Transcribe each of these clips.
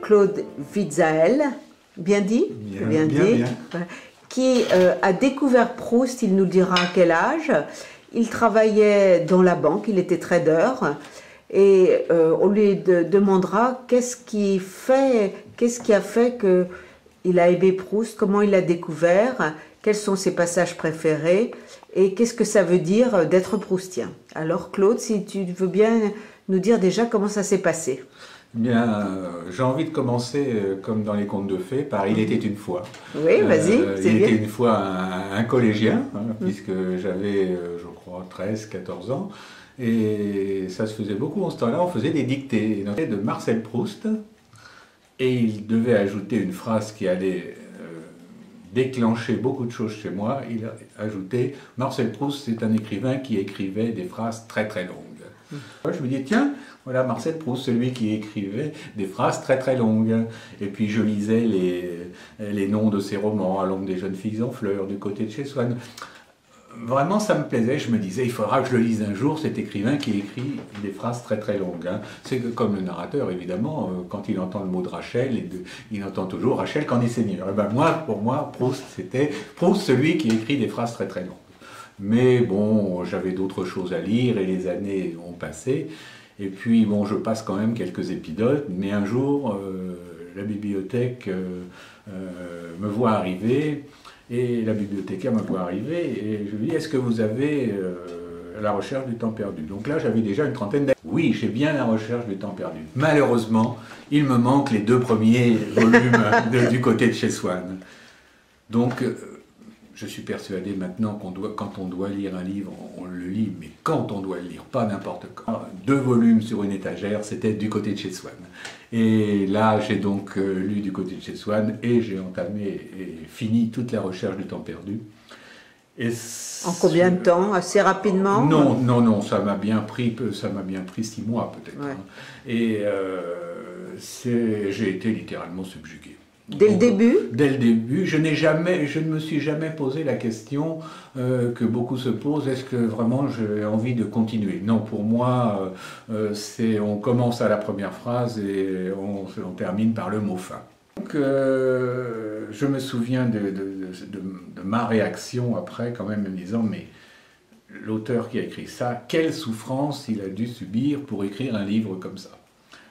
Claude Witzael, bien dit, bien dit. Qui a découvert Proust, il nous dira à quel âge. Il travaillait dans la banque, il était trader, et on lui demandera qu'est-ce qui a fait qu'il a aimé Proust, comment il l'a découvert, quels sont ses passages préférés, et qu'est-ce que ça veut dire d'être proustien. Alors Claude, si tu veux bien nous dire déjà comment ça s'est passé. Bien, j'ai envie de commencer, comme dans les contes de fées, par « Il était une fois ». Oui, vas-y, c'est bien. Il était une fois un collégien, puisque j'avais, je crois, 13-14 ans, et ça se faisait beaucoup en ce temps-là, on faisait des dictées, de Marcel Proust, et il devait ajouter une phrase qui allait déclencher beaucoup de choses chez moi. Il a ajouté « Marcel Proust, c'est un écrivain qui écrivait des phrases très très longues ». Je me dis, tiens, voilà Marcel Proust, celui qui écrivait des phrases très très longues. Et puis je lisais les noms de ses romans, À l'ombre des jeunes filles en fleurs, Du côté de chez Swann. Vraiment, ça me plaisait. Je me disais, il faudra que je le lise un jour, cet écrivain qui écrit des phrases très très longues. C'est comme le narrateur, évidemment, quand il entend le mot de Rachel, il entend toujours Rachel qu'en est Seigneur. Et ben pour moi, Proust, c'était Proust, celui qui écrit des phrases très très longues. Mais bon, j'avais d'autres choses à lire et les années ont passé. Et puis, bon, je passe quand même quelques épisodes. Mais un jour, la bibliothèque me voit arriver. Et la bibliothécaire me voit arriver. Et je lui dis, est-ce que vous avez La recherche du temps perdu? Donc là, j'avais déjà une trentaine d'années. Oui, j'ai bien La recherche du temps perdu. Malheureusement, il me manque les 2 premiers volumes du côté de chez Swann. Donc, je suis persuadé maintenant quand on doit lire un livre, on le lit, mais quand on doit le lire, pas n'importe quand. 2 volumes sur une étagère, c'était Du côté de chez Swann. Et là, j'ai donc lu Du côté de chez Swann et j'ai entamé et fini toute La recherche du temps perdu. Et en combien de temps? Assez rapidement? Non, ça m'a bien pris 6 mois peut-être. Ouais. Et j'ai été littéralement subjugué. Dès le début? Dès le début, je ne me suis jamais posé la question que beaucoup se posent, est-ce que vraiment j'ai envie de continuer? Non, pour moi, on commence à la première phrase et on termine par le mot fin. Donc, je me souviens de ma réaction après, quand même, me disant, mais l'auteur qui a écrit ça, quelle souffrance il a dû subir pour écrire un livre comme ça?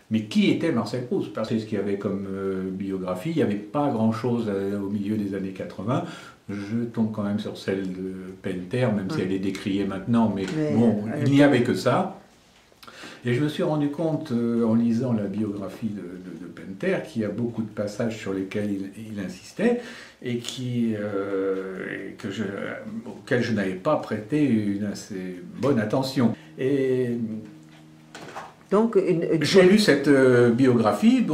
Mais qui était Marcel Proust? Parce que ce qu'il y avait comme biographie, il n'y avait pas grand-chose au milieu des années 80. Je tombe quand même sur celle de Penter, même si elle est décriée maintenant, mais bon, il n'y avait que ça. Et je me suis rendu compte, en lisant la biographie de Penter, qu'il y a beaucoup de passages sur lesquels il insistait, et auxquels je n'avais pas prêté une assez bonne attention. Et j'ai lu cette biographie,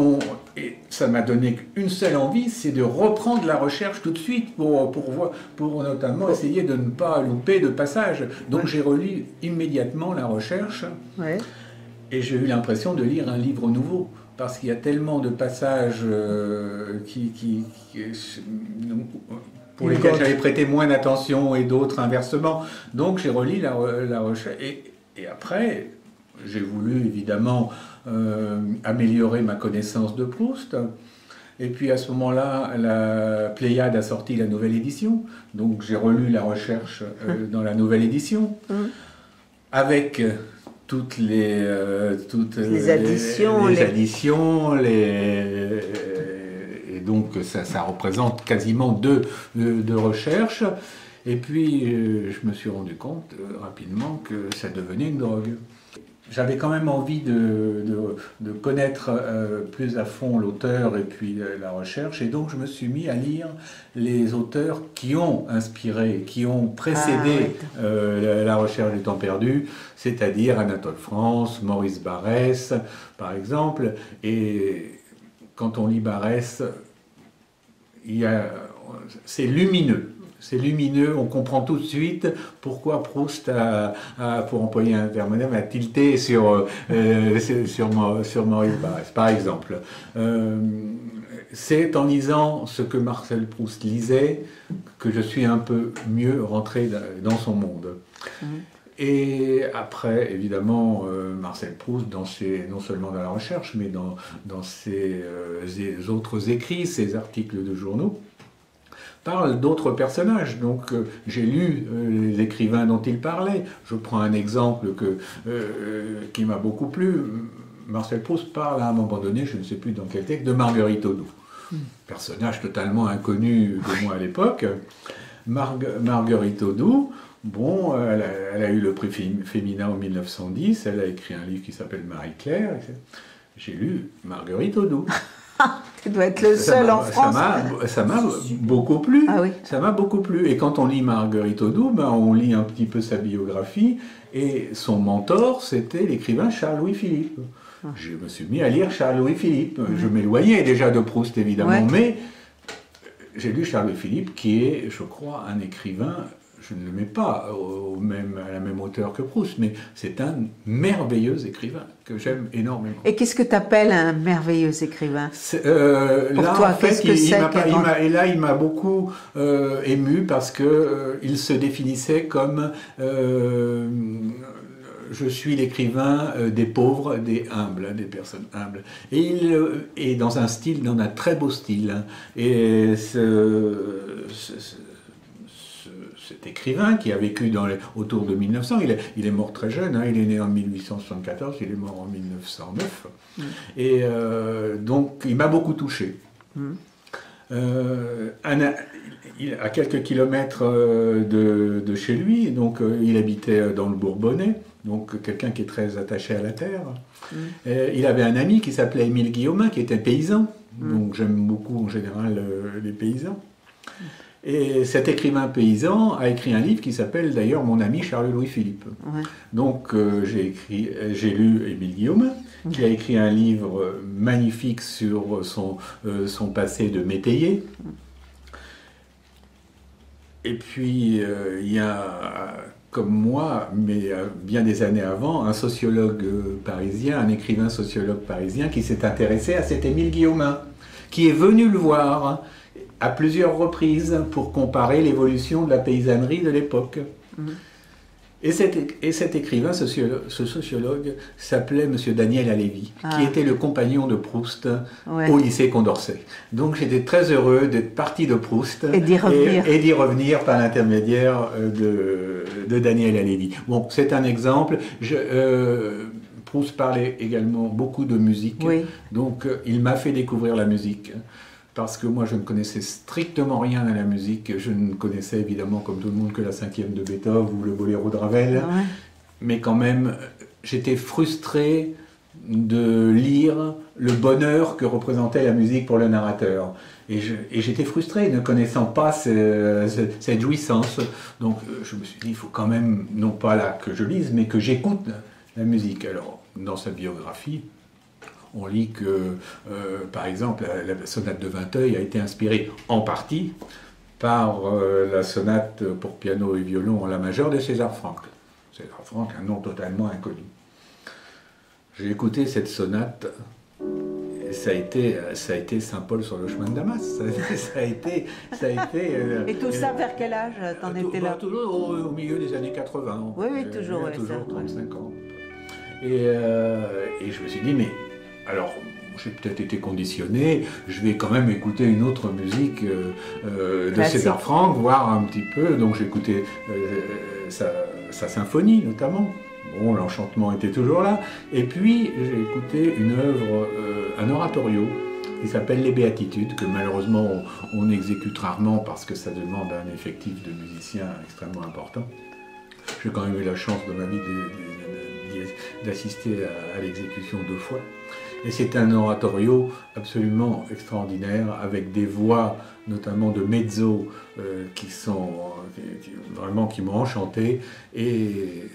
et ça m'a donné une seule envie, c'est de reprendre la recherche tout de suite pour notamment essayer de ne pas louper de passages. Donc j'ai relu immédiatement la recherche, et j'ai eu l'impression de lire un livre nouveau, parce qu'il y a tellement de passages pour lesquels j'avais prêté moins d'attention et d'autres inversement. Donc j'ai relu la recherche, et après, j'ai voulu évidemment améliorer ma connaissance de Proust. Et puis à ce moment-là, la Pléiade a sorti la nouvelle édition. Donc j'ai relu la recherche dans la nouvelle édition, avec toutes les additions. Et donc ça représente quasiment deux recherches. Et puis je me suis rendu compte rapidement que ça devenait une drogue. J'avais quand même envie de connaître plus à fond l'auteur et puis la recherche, et donc je me suis mis à lire les auteurs qui ont inspiré, qui ont précédé la recherche du temps perdu, c'est-à-dire Anatole France, Maurice Barrès, par exemple. Et quand on lit Barrès, c'est lumineux. C'est lumineux, on comprend tout de suite pourquoi Proust pour employer un terme moderne, a tilté sur Maurice Barrès, par exemple. C'est en lisant ce que Marcel Proust lisait que je suis un peu mieux rentré dans son monde. Et après, évidemment, Marcel Proust, non seulement dans la recherche, mais dans ses autres écrits, ses articles de journaux, parle d'autres personnages. Donc j'ai lu les écrivains dont il parlait. Je prends un exemple qui m'a beaucoup plu. Marcel Proust parle à un moment donné, je ne sais plus dans quel texte, de Marguerite Audoux. Personnage totalement inconnu de moi à l'époque. Marguerite Audoux, bon, elle a eu le prix féminin en 1910, elle a écrit un livre qui s'appelle Marie-Claire. J'ai lu Marguerite Audoux. Tu dois être le seul en France. Ça m'a beaucoup plu. Ah oui. Ça m'a beaucoup plu. Et quand on lit Marguerite Audoux, ben, on lit un petit peu sa biographie. Et son mentor, c'était l'écrivain Charles-Louis Philippe. Je me suis mis à lire Charles-Louis Philippe. Je m'éloignais déjà de Proust, évidemment, mais j'ai lu Charles-Louis Philippe, qui est, je crois, un écrivain, je ne le mets pas à la même hauteur que Proust, mais c'est un merveilleux écrivain que j'aime énormément. Et qu'est-ce que tu appelles un merveilleux écrivain? Là, en fait, il m'a beaucoup ému parce que il se définissait comme je suis l'écrivain des pauvres, des humbles, des personnes humbles. Et dans un très beau style. Hein. Et cet écrivain qui a vécu autour de 1900, il est mort très jeune, hein, il est né en 1874, il est mort en 1909. Et donc, il m'a beaucoup touché. À quelques kilomètres de chez lui, donc il habitait dans le Bourbonnais, donc quelqu'un qui est très attaché à la terre. Il avait un ami qui s'appelait Émile Guillaumin, qui était paysan, donc j'aime beaucoup en général les paysans. Et cet écrivain paysan a écrit un livre qui s'appelle d'ailleurs Mon ami Charles-Louis Philippe. Donc j'ai lu Émile Guillaumin, qui a écrit un livre magnifique sur son passé de métayer. Et puis il y a, comme moi, mais bien des années avant, un sociologue parisien, un écrivain sociologue parisien qui s'est intéressé à cet Émile Guillaumin, qui est venu le voir à plusieurs reprises pour comparer l'évolution de la paysannerie de l'époque. Et cet écrivain, ce sociologue, s'appelait M. Daniel Halévy, qui était le compagnon de Proust au lycée Condorcet. Donc j'étais très heureux d'être parti de Proust et d'y revenir par l'intermédiaire de Daniel Halévy. Bon, c'est un exemple. Proust parlait également beaucoup de musique, donc il m'a fait découvrir la musique. Parce que moi, je ne connaissais strictement rien à la musique. Je ne connaissais évidemment, comme tout le monde, que la cinquième de Beethoven ou le boléro de Ravel. Mais quand même, j'étais frustré de lire le bonheur que représentait la musique pour le narrateur. Et j'étais frustré, ne connaissant pas cette jouissance. Donc, je me suis dit, il faut quand même, non pas là que je lise, mais que j'écoute la musique. Alors, dans sa biographie, on lit que, par exemple, la sonate de Vinteuil a été inspirée en partie par la sonate pour piano et violon en la majeure de César Franck. César Franck, un nom totalement inconnu. J'ai écouté cette sonate, et ça a été Saint-Paul sur le chemin de Damas. Ça a été et tout ça, vers quel âge t'en étais là? Toujours au milieu des années 80. Oui, toujours. Toujours 35 ans. Et je me suis dit, mais... Alors, j'ai peut-être été conditionné, je vais quand même écouter une autre musique de César Franck, voir un petit peu. Donc j'ai écouté sa symphonie notamment. Bon, l'enchantement était toujours là. Et puis j'ai écouté une œuvre, un oratorio qui s'appelle Les Béatitudes, que malheureusement on exécute rarement parce que ça demande un effectif de musiciens extrêmement important. J'ai quand même eu la chance de ma vie d'assister à l'exécution 2 fois. Et c'est un oratorio absolument extraordinaire, avec des voix, notamment de mezzo, qui m'ont enchanté. Et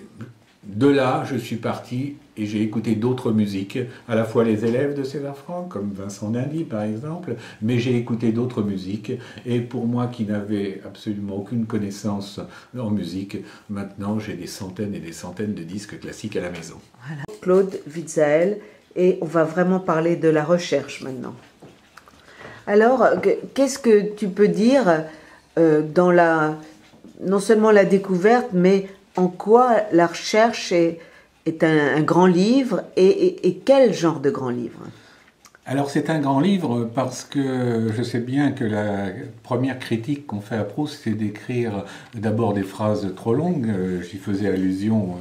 de là, je suis parti et j'ai écouté d'autres musiques, à la fois les élèves de César Franck, comme Vincent Dindy par exemple, mais j'ai écouté d'autres musiques. Et pour moi qui n'avais absolument aucune connaissance en musique, maintenant j'ai des centaines et des centaines de disques classiques à la maison. Voilà. Claude Witzael. Et on va vraiment parler de la recherche maintenant. Alors, qu'est-ce que tu peux dire dans non seulement la découverte, mais en quoi la recherche est un grand livre et quel genre de grand livre? Alors c'est un grand livre parce que je sais bien que la première critique qu'on fait à Proust, c'est d'écrire d'abord des phrases trop longues. J'y faisais allusion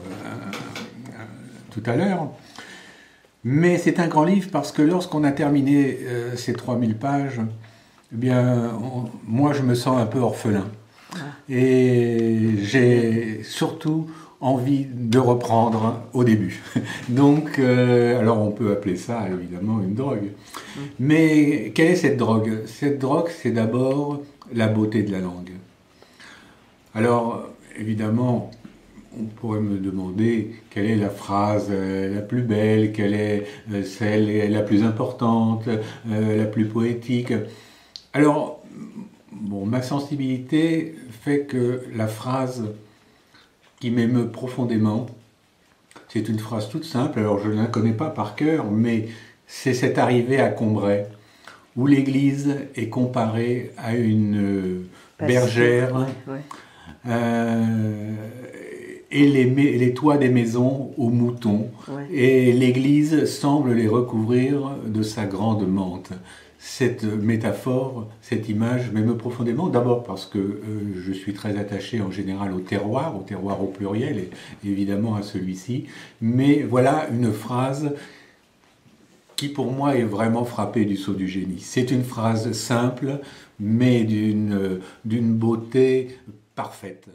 tout à l'heure. Mais c'est un grand livre parce que lorsqu'on a terminé ces 3000 pages, eh bien, moi je me sens un peu orphelin. Et j'ai surtout envie de reprendre au début. Donc, alors on peut appeler ça évidemment une drogue. Mais quelle est cette drogue? Cette drogue, c'est d'abord la beauté de la langue. Alors, évidemment, on pourrait me demander quelle est la phrase la plus belle, quelle est celle la plus importante, la plus poétique. Alors, bon, ma sensibilité fait que la phrase qui m'émeut profondément, c'est une phrase toute simple, alors je ne la connais pas par cœur, mais c'est cette arrivée à Combray, où l'église est comparée à une bergère, et les toits des maisons aux moutons, et l'église semble les recouvrir de sa grande mante. Cette métaphore, cette image m'émeut profondément, d'abord parce que je suis très attaché en général au terroir au pluriel et évidemment à celui-ci, mais voilà une phrase qui pour moi est vraiment frappée du sceau du génie. C'est une phrase simple, mais d'une beauté parfaite.